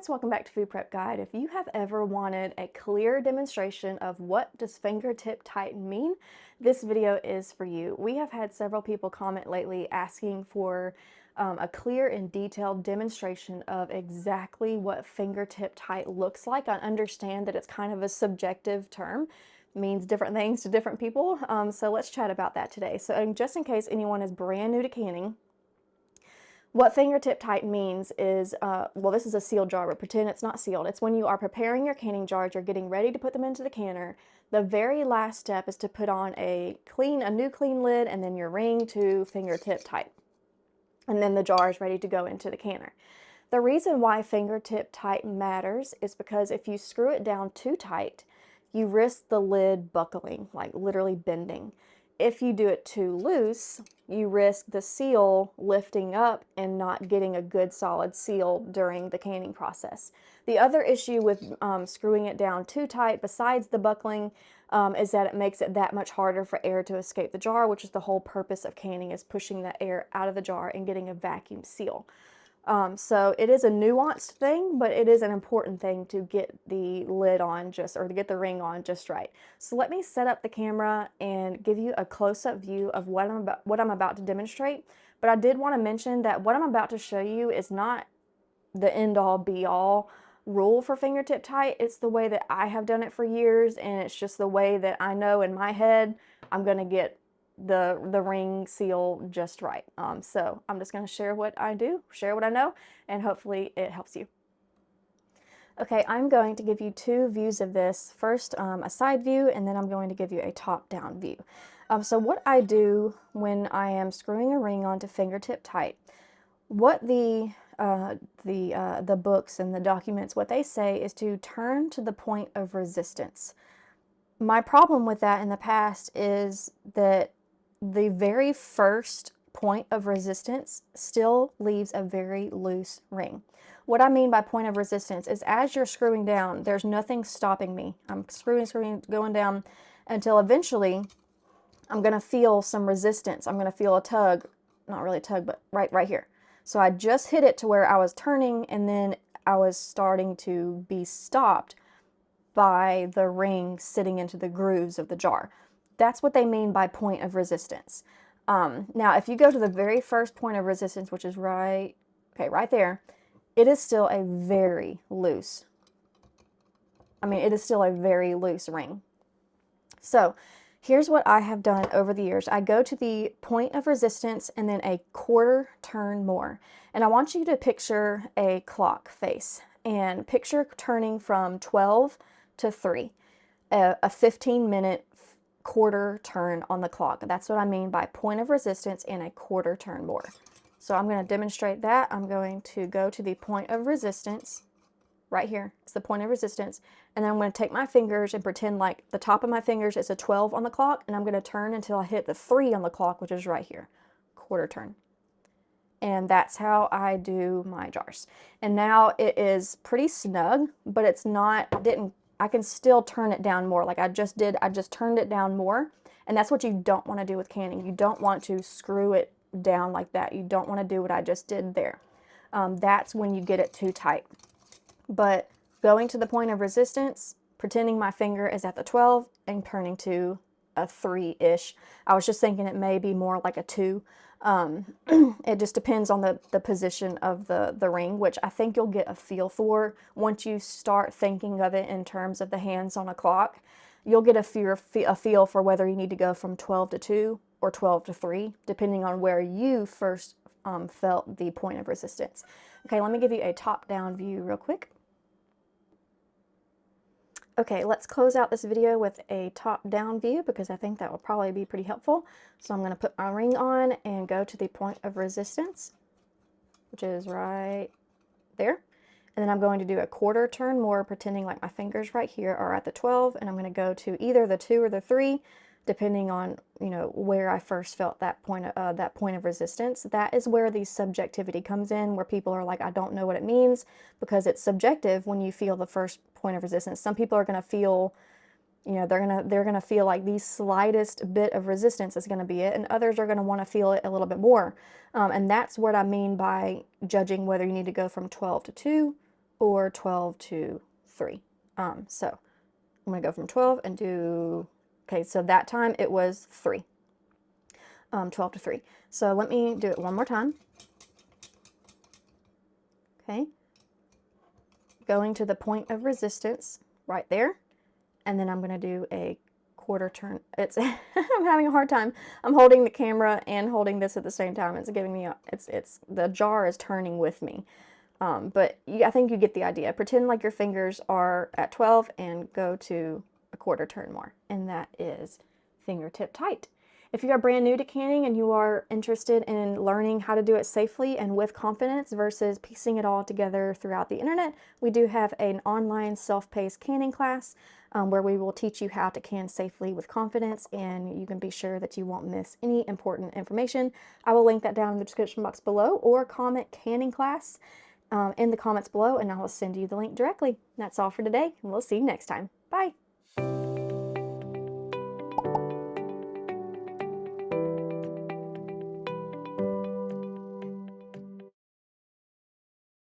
friends, welcome back to Food Prep Guide. If you have ever wanted a clear demonstration of what does fingertip tighten mean, this video is for you. We have had several people comment lately asking for a clear and detailed demonstration of exactly what fingertip tight looks like. I understand that it's kind of a subjective term, means different things to different people, so let's chat about that today. So just in case anyone is brand new to canning, what fingertip tight means is, well, this is a sealed jar, but pretend it's not sealed. It's when you are preparing your canning jars, you're getting ready to put them into the canner. The very last step is to put on a new clean lid and then your ring to fingertip tight. And then the jar is ready to go into the canner. The reason why fingertip tight matters is because if you screw it down too tight, you risk the lid buckling, like literally bending. If you do it too loose, you risk the seal lifting up and not getting a good solid seal during the canning process. The other issue with screwing it down too tight, besides the buckling, is that it makes it that much harder for air to escape the jar, which is the whole purpose of canning, is pushing the air out of the jar and getting a vacuum seal. So it is a nuanced thing, but it is an important thing to get the lid on or to get the ring on just right. So let me set up the camera and give you a close-up view of what I'm about to demonstrate. But I did want to mention that what I'm about to show you is not the end-all be-all rule for fingertip tight. It's the way that I have done it for years, and it's just the way that I know in my head I'm going to get the ring seal just right. So I'm just going to share what I do, share what I know, and hopefully it helps you. Okay, I'm going to give you two views of this. First, a side view, and then I'm going to give you a top-down view. So what I do when I am screwing a ring onto fingertip tight, what the books and the documents, what they say is to turn to the point of resistance. My problem with that in the past is that the very first point of resistance still leaves a very loose ring. What I mean by point of resistance is as you're screwing down, there's nothing stopping me. I'm screwing, going down until eventually I'm going to feel some resistance. I'm going to feel a tug, not really a tug, but right here. So I just hit it to where I was turning, and then I was starting to be stopped by the ring sitting into the grooves of the jar. That's what they mean by point of resistance. Now, if you go to the very first point of resistance, which is right there, it is still a very loose, it is still a very loose ring. So here's what I have done over the years. I go to the point of resistance and then a quarter turn more. And I want you to picture a clock face and picture turning from 12 to 3, a 15-minute quarter turn on the clock. That's what I mean by point of resistance and a quarter turn more. So I'm going to demonstrate that. I'm going to go to the point of resistance right here. It's the point of resistance. And then I'm going to take my fingers and pretend like the top of my fingers is a 12 on the clock, and I'm going to turn until I hit the 3 on the clock, which is right here. Quarter turn. And that's how I do my jars. And now it is pretty snug, but it's not, I can still turn it down more like I just did. I just turned it down more. And that's what you don't want to do with canning. You don't want to screw it down like that. You don't want to do what I just did there. That's when you get it too tight. But going to the point of resistance, pretending my finger is at the 12 and turning to a 3-ish. I was just thinking it may be more like a 2. It just depends on the position of the ring, which I think you'll get a feel for once you start thinking of it in terms of the hands on a clock. You'll get a feel for whether you need to go from 12 to 2 or 12 to 3, depending on where you first felt the point of resistance. Okay, let me give you a top-down view real quick. Okay, let's close out this video with a top-down view because I think that will probably be pretty helpful. So I'm going to put my ring on and go to the point of resistance, which is right there. And then I'm going to do a quarter turn more, pretending like my fingers right here are at the 12, and I'm going to go to either the 2 or the 3, depending on, where I first felt that point of resistance. That is where the subjectivity comes in, where people are like, I don't know what it means, because it's subjective when you feel the first point of resistance. Some people are going to feel, they're gonna feel like the slightest bit of resistance is going to be it, and others are going to want to feel it a little bit more. And that's what I mean by judging whether you need to go from 12 to 2 or 12 to 3. So I'm going to go from 12 and do, okay, so that time it was 3, 12 to 3. So let me do it one more time. Okay, going to the point of resistance right there, and then I'm going to do a quarter turn. It's I'm having a hard time. I'm holding the camera and holding this at the same time. It's giving me it's the jar is turning with me. But I think you get the idea. Pretend like your fingers are at 12 and go to a quarter turn more, and that is fingertip tight. If you are brand new to canning and you are interested in learning how to do it safely and with confidence versus piecing it all together throughout the internet, we do have an online self-paced canning class where we will teach you how to can safely with confidence, and you can be sure that you won't miss any important information. I will link that down in the description box below, or comment canning class in the comments below, and I will send you the link directly. That's all for today, and we'll see you next time.